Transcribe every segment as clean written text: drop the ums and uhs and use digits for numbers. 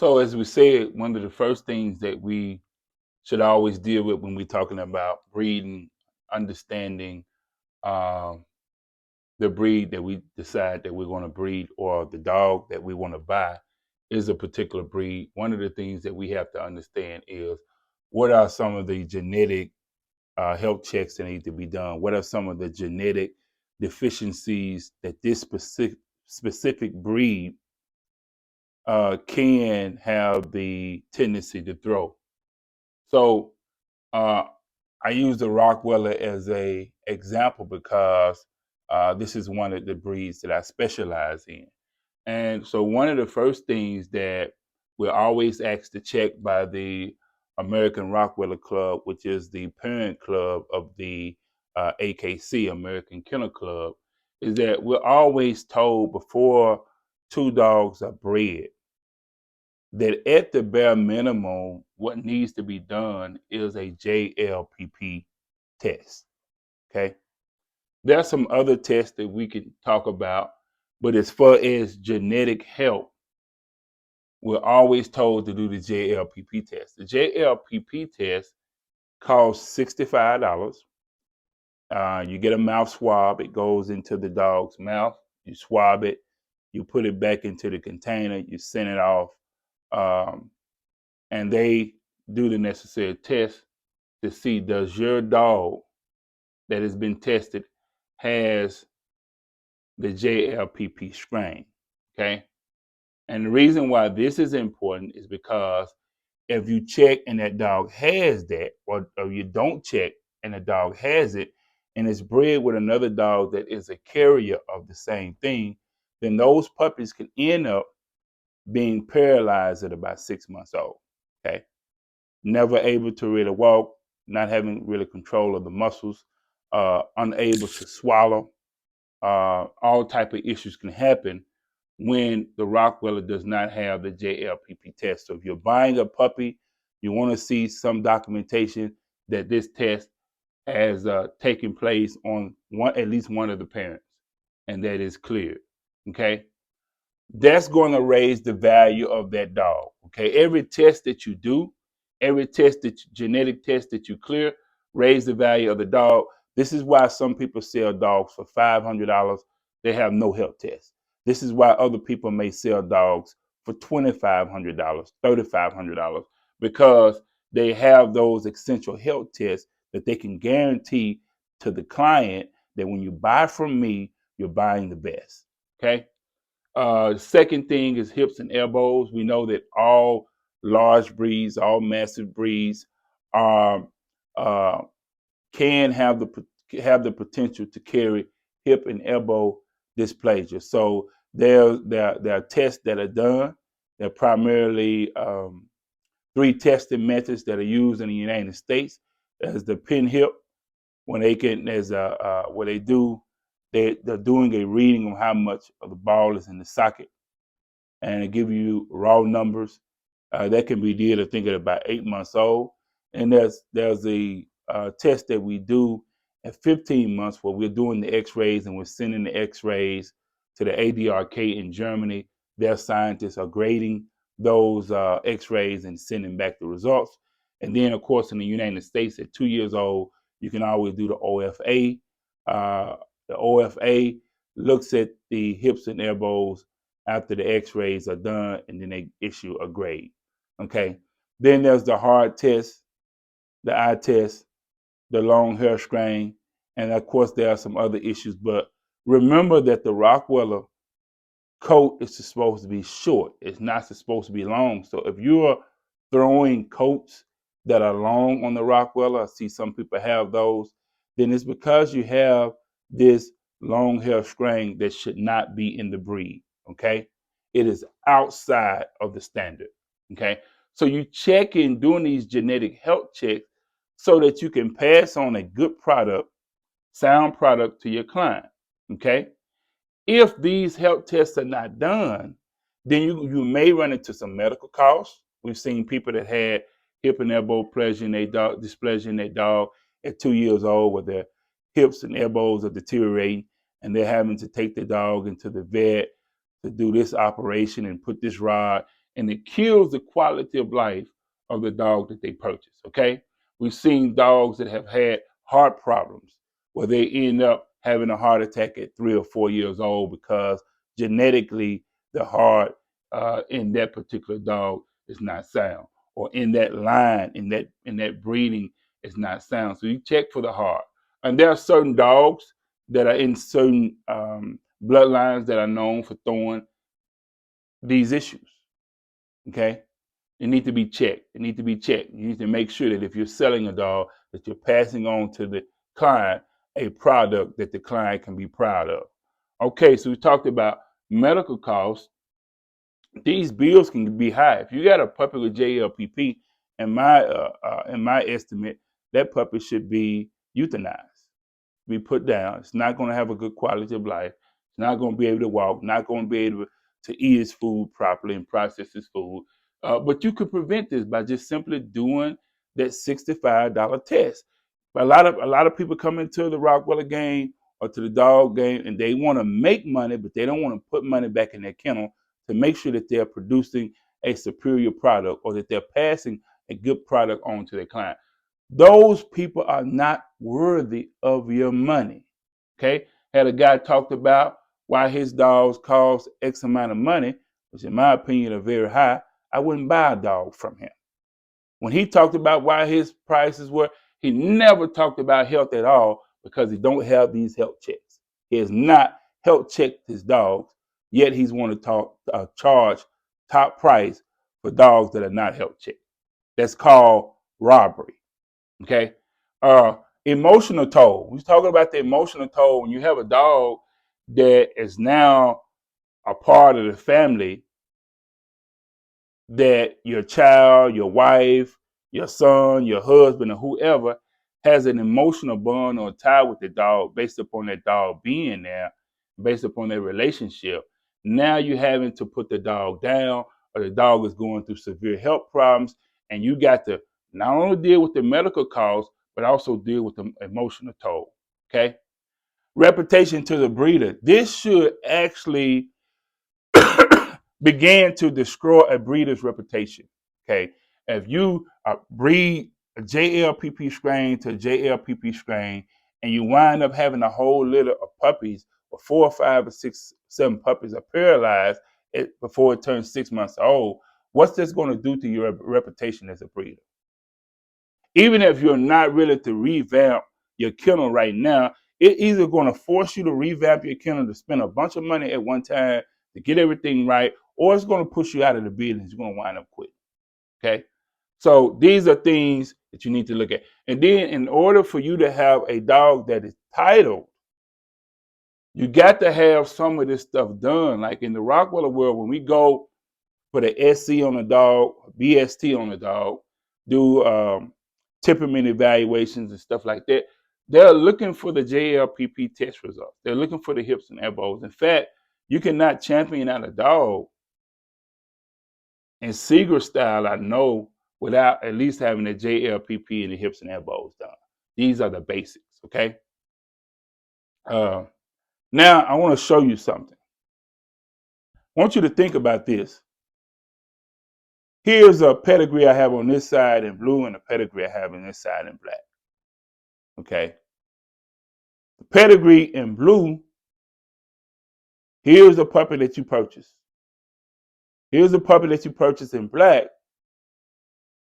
So as we said, one of the first things that we should always deal with when we're talking about breeding, understanding um, the breed that we decide that we're going to breed or the dog that we want to buy is a particular breed. One of the things that we have to understand is what are some of the genetic health checks that need to be done? What are some of the genetic deficiencies that this specific breed can have the tendency to throw? So uh, I use the Rockweller as a example because this is one of the breeds that I specialize in. And so one of the first things that we're always asked to check by the American Rockweller Club, which is the parent club of the AKC, American Kennel Club, is that we're always told before two dogs are bred that at the bare minimum, what needs to be done is a JLPP test. Okay. There are some other tests that we can talk about, but as far as genetic health, we're always told to do the JLPP test. The JLPP test costs $65. You get a mouth swab, it goes into the dog's mouth, you swab it, you put it back into the container, you send it off. Um, and they do the necessary test to see does your dog that has been tested has the JLPP strain. Okay. And the reason why this is important is because if you check and that dog has that, or you don't check and the dog has it, and it's bred with another dog that is a carrier of the same thing, then those puppies can end up being paralyzed at about 6 months old. Okay. Never able to really walk, not having really control of the muscles, unable to swallow. All type of issues can happen when the Rottweiler does not have the JLPP test. So if you're buying a puppy, you want to see some documentation that this test has taken place on at least one of the parents, and that is cleared. Okay, that's going to raise the value of that dog. Okay, every test that you do, every genetic test that you clear, raise the value of the dog. This is why some people sell dogs for $500. They have no health test. This is why other people may sell dogs for $2,500, $3,500 because they have those essential health tests that they can guarantee to the client that when you buy from me, you're buying the best. Okay. Second thing is hips and elbows. We know that all large breeds, all massive breeds, are can have the potential to carry hip and elbow dysplasia. So there are tests that are done. There are primarily three testing methods that are used in the United States. There's the pin hip, when they can, there's what they do. They're doing a reading on how much of the ball is in the socket, and they give you raw numbers. That can be did, I think, at about 8 months old. And there's a test that we do at 15 months where we're doing the X-rays and we're sending the X-rays to the ADRK in Germany. Their scientists are grading those X-rays and sending back the results. And then, of course, in the United States, at 2 years old, you can always do the OFA. The OFA looks at the hips and elbows after the x-rays are done, and then they issue a grade. Okay. Then there's the hard test, the eye test, the long hair strain, and of course there are some other issues. But remember that the Rottweiler coat is supposed to be short. It's not supposed to be long. So if you're throwing coats that are long on the Rottweiler, I see some people have those, then it's because you have this long hair strain that should not be in the breed. Okay. It is outside of the standard. Okay. So you check in doing these genetic health checks so that you can pass on a good product, sound product to your client. Okay. If these health tests are not done, then you may run into some medical costs. We've seen people that had hip and elbow dysplasia in their dog at 2 years old, where their hips and elbows are deteriorating, and they're having to take the dog into the vet to do this operation and put this rod and it kills the quality of life of the dog that they purchase. Okay, we've seen dogs that have had heart problems where they end up having a heart attack at 3 or 4 years old because genetically the heart in that particular dog is not sound, or in that line, in that breeding is not sound. So you check for the heart. And there are certain dogs that are in certain bloodlines that are known for throwing these issues. Okay, it need to be checked. It need to be checked. You need to make sure that if you're selling a dog, that you're passing on to the client a product that the client can be proud of. Okay, so we talked about medical costs. These bills can be high. If you got a puppy with JLPP, in my estimate, that puppy should be euthanized, be put down. It's not going to have a good quality of life. It's not going to be able to walk. Not going to be able to eat his food properly and process his food. But you could prevent this by just simply doing that $65 test. But a lot of people come into the Rottweiler game or to the dog game and they want to make money, but they don't want to put money back in their kennel to make sure that they're producing a superior product or that they're passing a good product on to their client. Those people are not worthy of your money. Okay? Had a guy talked about why his dogs cost X amount of money, which in my opinion are very high. I wouldn't buy a dog from him. When he talked about why his prices were, he never talked about health at all because he don't have these health checks. He has not health checked his dogs, yet he's want to charge top price for dogs that are not health checked. That's called robbery. Okay. Emotional toll. We're talking about the emotional toll when you have a dog that is now a part of the family that your child, your wife, your son, your husband, or whoever has an emotional bond or tie with the dog based upon that dog being there, based upon their relationship. Now you're having to put the dog down, or the dog is going through severe health problems, and you got to not only deal with the medical costs, but also deal with the emotional toll. Okay? Reputation to the breeder. This should actually begin to destroy a breeder's reputation. Okay, if you breed a JLPP strain to JLPP strain, and you wind up having a whole litter of puppies, or 4 or 5 or 6, 7 puppies are paralyzed before it turns 6 months old, what's this going to do to your reputation as a breeder? Even if you're not ready to revamp your kennel right now, it's either going to force you to revamp your kennel to spend a bunch of money at one time to get everything right, or it's going to push you out of the business. You're going to wind up quitting. Okay? So these are things that you need to look at. And then in order for you to have a dog that is titled, you got to have some of this stuff done. Like in the Rottweiler world, when we go put an SC on a dog, BST on a dog, do temperament evaluations and stuff like that, they're looking for the JLPP test results. They're looking for the hips and elbows. In fact, you cannot champion out a dog in Seeger style, I know, without at least having the JLPP and the hips and elbows done. These are the basics, okay? Now, I want to show you something. I want you to think about this. Here's a pedigree I have on this side in blue and a pedigree I have on this side in black. Okay. The pedigree in blue, here's a puppy that you purchased. Here's a puppy that you purchased in black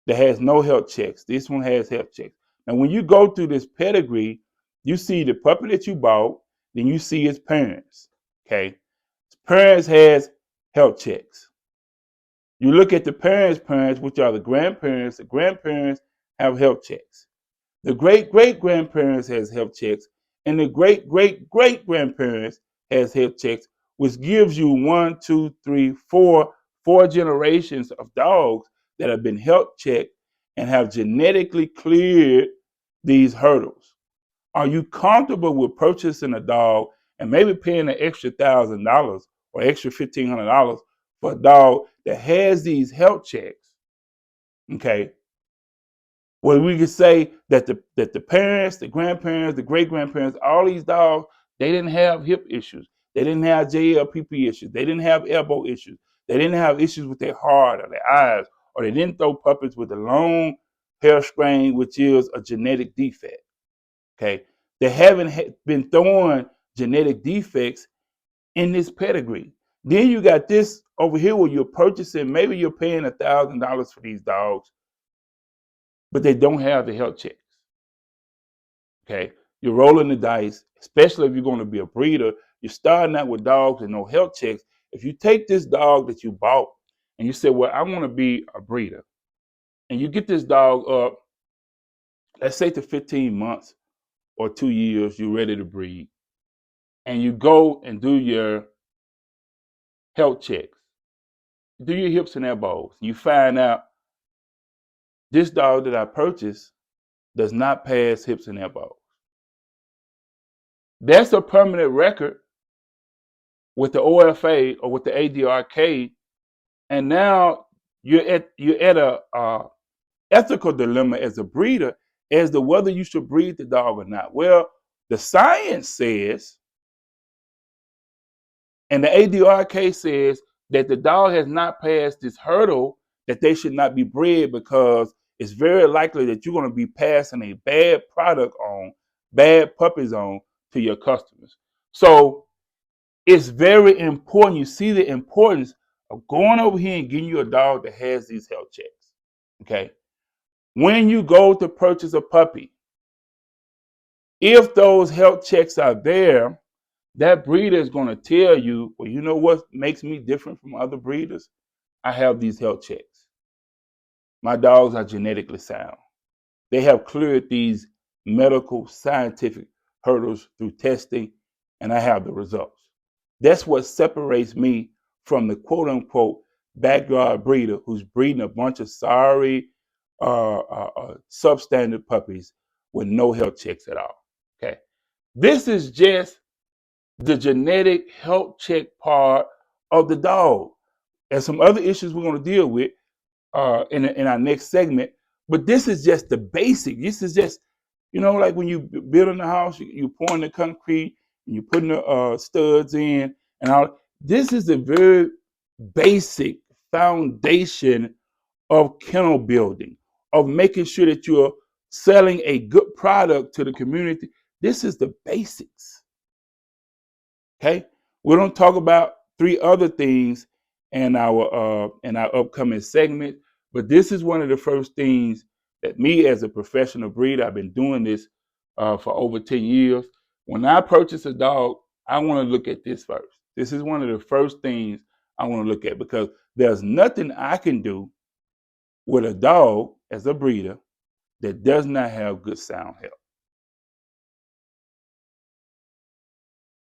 that has no health checks. This one has health checks. Now, when you go through this pedigree, you see the puppy that you bought, then you see his parents. Okay. His parents has health checks. You look at the parents, which are the grandparents have health checks. The great-great-grandparents has health checks, and the great-great-great-grandparents has health checks, which gives you 1, 2, 3, 4 generations of dogs that have been health checked and have genetically cleared these hurdles. Are you comfortable with purchasing a dog and maybe paying an extra $1,000 or extra $1,500 for a dog that has these health checks? Okay. Well, we could say that the parents, the grandparents, the great grandparents, all these dogs, they didn't have hip issues. They didn't have JLPP issues. They didn't have elbow issues. They didn't have issues with their heart or their eyes, or they didn't throw puppies with a long hair strain, which is a genetic defect. Okay, they haven't been throwing genetic defects in this pedigree. Then you got this over here where you're purchasing, maybe you're paying $1,000 for these dogs, but they don't have the health checks. Okay, you're rolling the dice, especially if you're going to be a breeder. You're starting out with dogs with no health checks. If you take this dog that you bought and you say, well, I want to be a breeder, and you get this dog up, let's say to 15 months or 2 years, you're ready to breed, and you go and do your health checks, do your hips and elbows, you find out this dog that I purchased does not pass hips and elbows. That's a permanent record with the OFA or with the ADRK, and now you're at a ethical dilemma as a breeder as to whether you should breed the dog or not. Well, the science says, and the ADRK says that the dog has not passed this hurdle, that they should not be bred because it's very likely that you're going to be passing a bad product on, bad puppies on to your customers. So it's very important. You see the importance of going over here and getting you a dog that has these health checks. Okay. When you go to purchase a puppy, if those health checks are there, that breeder is going to tell you, well, you know what makes me different from other breeders? I have these health checks. My dogs are genetically sound. They have cleared these medical, scientific hurdles through testing, and I have the results. That's what separates me from the quote unquote backyard breeder who's breeding a bunch of sorry, substandard puppies with no health checks at all. Okay. This is just the genetic health check part of the dog. And some other issues we're going to deal with in our next segment. But this is just the basic. This is just, like when you building a house, you pouring the concrete, and you putting the studs in, and all. This is the very basic foundation of kennel building, of making sure that you're selling a good product to the community. This is the basics. Okay, we're going to talk about 3 other things in our upcoming segment, but this is one of the first things that me as a professional breeder, I've been doing this for over 10 years. When I purchase a dog, I want to look at this first. This is one of the first things I want to look at because there's nothing I can do with a dog as a breeder that does not have good sound health.